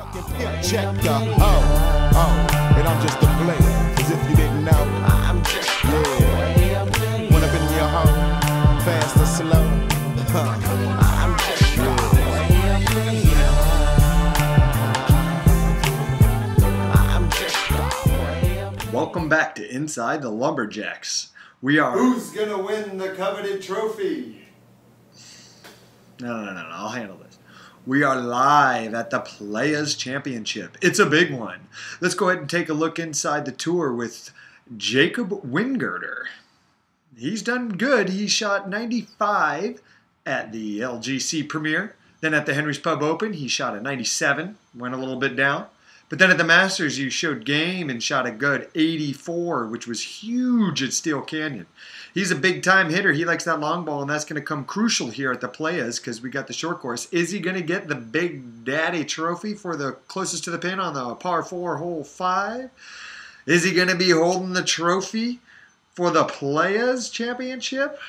Check the and I'm just a player. As if you didn't know, I'm just when I've been in your home, fast or slow, I'm just Welcome back to Inside the Lumberjacks. We are. Who's gonna win the coveted trophy? No, I'll handle this. We are live at the Playa Championship. It's a big one. Let's go ahead and take a look inside the tour with Jacob Wingirter. He's done good. He shot 95 at the LGC Premier. Then at the Henry's Pub Open, he shot a 97, went a little bit down. But then at the Masters, you showed game and shot a good 84, which was huge at Steel Canyon. He's a big-time hitter. He likes that long ball, and that's going to come crucial here at the Playas because we got the short course. Is he going to get the Big Daddy Trophy for the closest to the pin on the par 4, hole 5? Is he going to be holding the trophy for the Playas Championship?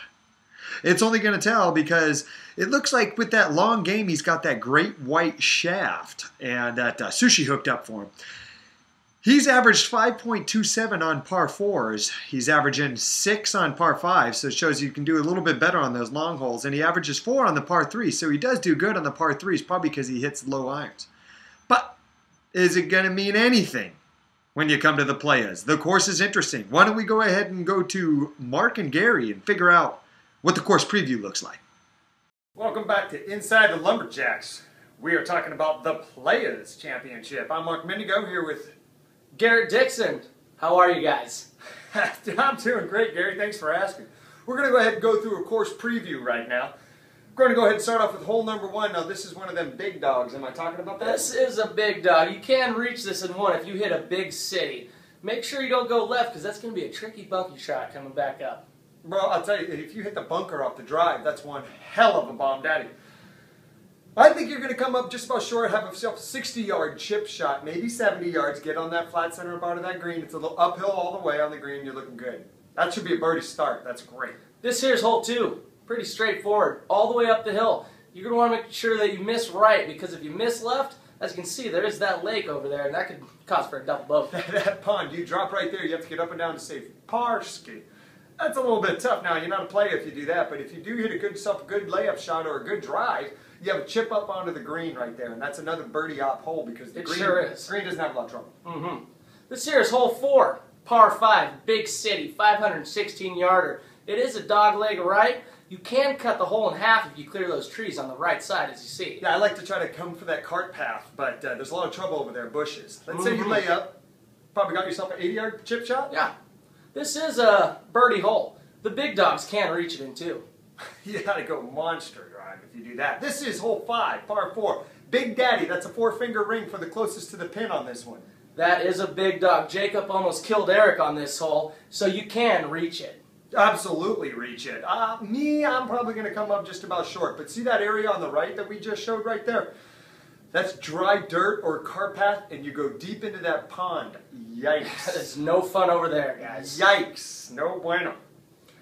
It's only going to tell because it looks like with that long game, he's got that great white shaft and that sushi hooked up for him. He's averaged 5.27 on par 4s. He's averaging 6 on par 5, so it shows you can do a little bit better on those long holes. And he averages 4 on the par 3, so he does do good on the par 3s, probably because he hits low irons. But is it going to mean anything when you come to the Playas? The course is interesting. Why don't we go ahead and go to Mark and Gary and figure out what the course preview looks like. Welcome back to Inside the Lumberjacks. We are talking about the Playas Championship. I'm Mark Mendigo here with Garrett Dixon. How are you guys? I'm doing great, Gary. Thanks for asking. We're going to go ahead and go through a course preview right now. We're going to go ahead and start off with hole number 1. Now, this is one of them big dogs. Am I talking about that? This is a big dog. You can reach this in one if you hit a big city. Make sure you don't go left because that's going to be a tricky bunky shot coming back up. Bro, I'll tell you, if you hit the bunker off the drive, that's one hell of a bomb daddy. I think you're going to come up just about short, have yourself a 60-yard chip shot, maybe 70 yards, get on that flat center part of that green. It's a little uphill all the way on the green. You're looking good. That should be a birdie start. That's great. This here's hole 2. Pretty straightforward. All the way up the hill. You're going to want to make sure that you miss right because if you miss left, as you can see, there is that lake over there, and that could cause for a double bogey. That pond, you drop right there. You have to get up and down to save par ski. That's a little bit tough. Now, you're not a player if you do that, but if you do hit a good layup shot or a good drive, you have a chip up onto the green right there, and that's another birdie op hole because the green doesn't have a lot of trouble. This here is hole 4, par 5, big city, 516-yarder. It is a dog leg right. You can cut the hole in half if you clear those trees on the right side, as you see. Yeah, I like to try to come for that cart path, but there's a lot of trouble over there, bushes. Let's say you lay up, probably got yourself an 80-yard chip shot? Yeah. This is a birdie hole. The big dogs can reach it in 2. You got to go monster drive if you do that. This is hole 5, par 4. Big Daddy, that's a 4-finger ring for the closest to the pin on this one. That is a big dog. Jacob almost killed Eric on this hole, so you can reach it. Absolutely reach it. I'm probably going to come up just about short, but see that area on the right that we just showed right there? That's dry dirt or cart path, and you go deep into that pond. Yikes. That is no fun over there, guys. Yikes. No bueno.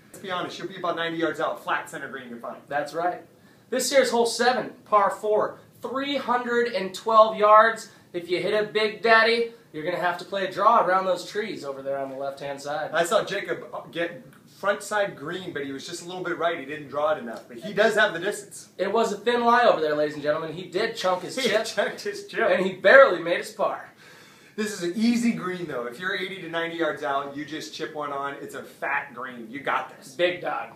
Let's be honest, you'll be about 90 yards out, flat center green, you're fine. That's right. This here's hole 7, par 4, 312 yards. If you hit a big daddy, you're going to have to play a draw around those trees over there on the left-hand side. I saw Jacob get front side green, but he was just a little bit right. He didn't draw it enough, but he does have the distance. It was a thin lie over there, ladies and gentlemen. He did chunk his chip. He chunked his chip. And he barely made his par. This is an easy green, though. If you're 80 to 90 yards out, you just chip one on. It's a fat green. You got this. Big dog.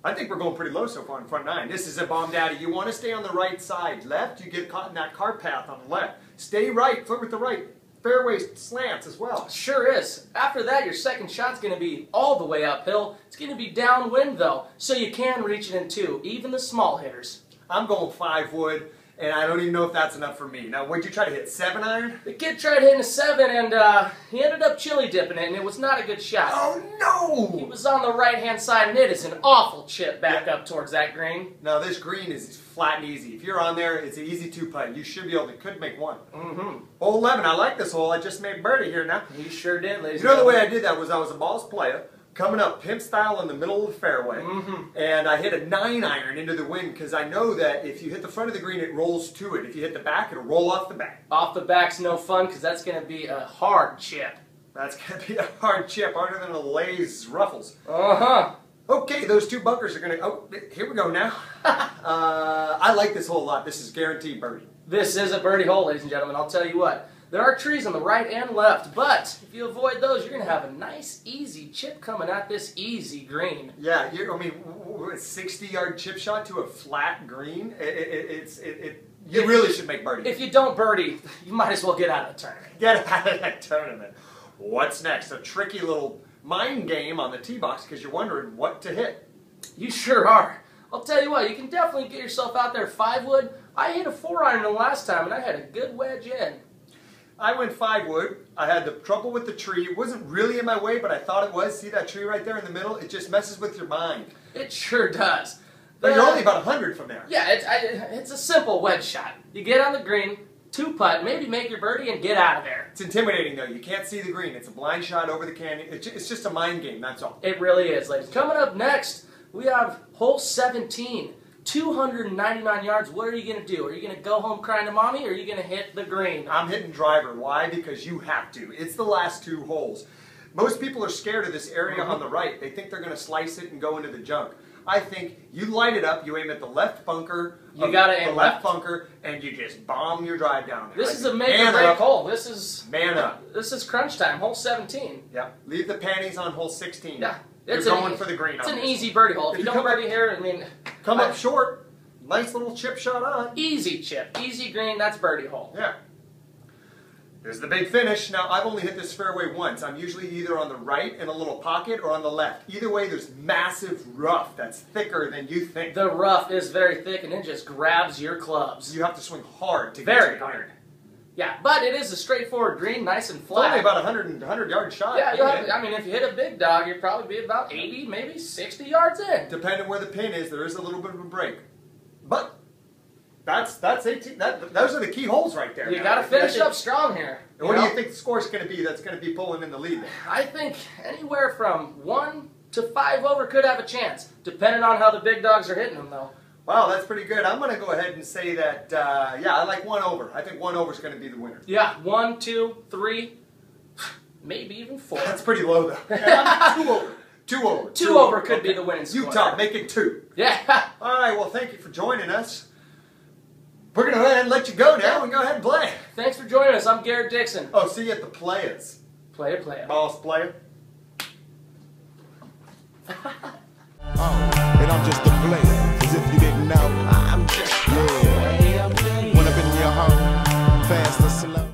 I think we're going pretty low so far in front 9. This is a bomb daddy. You want to stay on the right side. Left, you get caught in that cart path on the left. Stay right. Flirt with the right. Fairway slants as well. Sure is. After that, your second shot's going to be all the way uphill. It's going to be downwind, though, so you can reach it in 2, even the small hitters. I'm going 5 wood, and I don't even know if that's enough for me. Now, what'd you try to hit, 7-iron? The kid tried hitting a 7, and he ended up chili dipping it, and it was not a good shot. Oh, no! He was on the right-hand side, and it is an awful chip back up towards that green. Now, this green is flat and easy. If you're on there, it's an easy 2-putt. You should be able to, could make 1. Hole 11, I like this hole. I just made birdie here now. You sure did, ladies and gentlemen. You know the way gentlemen. I did that was I was a balls player, coming up pimp style in the middle of the fairway, and I hit a 9-iron into the wind because I know that if you hit the front of the green, it rolls to it. If you hit the back, it'll roll off the back. Off the back's no fun because that's going to be a hard chip. That's going to be a hard chip, harder than a Lay's Ruffles. Uh-huh. Okay, those two bunkers are going to... Oh, here we go now. I like this hole a lot. This is guaranteed birdie. This is a birdie hole, ladies and gentlemen. I'll tell you what. There are trees on the right and left, but if you avoid those, you're going to have a nice, easy chip coming at this easy green. Yeah, I mean, a 60-yard chip shot to a flat green, you really should make birdie. If you don't birdie, you might as well get out of the tournament. Get out of that tournament. What's next? A tricky little mind game on the tee box because you're wondering what to hit. You sure are. I'll tell you what, you can definitely get yourself out there 5-wood. I hit a 4-iron the last time, and I had a good wedge in. I went 5-wood. I had the trouble with the tree. It wasn't really in my way, but I thought it was. See that tree right there in the middle? It just messes with your mind. It sure does. But you're only about 100 from there. Yeah, it's a simple wedge shot. You get on the green, 2-putt, maybe make your birdie and get out of there. It's intimidating, though. You can't see the green. It's a blind shot over the canyon. It's just a mind game, that's all. It really is, ladies. Coming up next, we have hole 17. 299 yards. What are you going to do? Are you going to go home crying to mommy, or are you going to hit the green? I'm hitting driver. Why? Because you have to. It's the last 2 holes. Most people are scared of this area on the right. They think they're going to slice it and go into the junk. I think you light it up, you aim at the left bunker, you got to aim left bunker, and you just bomb your drive down there. This is a make or break hole. This is man up. This is crunch time. Hole 17. Yeah. Leave the panties on hole 16. Yeah. You're going for the green. It's an easy birdie hole. If you don't birdie here, I mean, come up short. Nice little chip shot on. Easy chip, easy green. That's birdie hole. Yeah. There's the big finish. Now, I've only hit this fairway once. I'm usually either on the right in a little pocket or on the left. Either way, there's massive rough that's thicker than you think. The rough is very thick, and it just grabs your clubs. You have to swing hard to get very hard. Yeah, but it is a straightforward green, nice and flat. It's only about a 100-yard shot. Yeah, you'll have, I mean, if you hit a big dog, you'd probably be about 80, maybe 60 yards in. Depending where the pin is, there is a little bit of a break. But that's 18. Those are the key holes right there. You got to finish up strong here. And what do you think the score's going to be that's going to be pulling in the lead there? I think anywhere from 1 to 5 over could have a chance, depending on how the big dogs are hitting them, though. Wow, that's pretty good. I'm going to go ahead and say that, yeah, I like 1 over. I think 1 over is going to be the winner. Yeah, 1, 2, 3, maybe even 4. That's pretty low, though. 2 over. 2 over. 2 over could be the winning score. Utah, make it 2. Yeah. All right, well, thank you for joining us. We're going to go ahead and let you go now and go ahead and play. Thanks for joining us. I'm Garrett Dixon. Oh, see you at the Playas. Playa. Boss player. And I'm just a player, as if you didn't know. I'm just, yeah. When I've been in your home, fast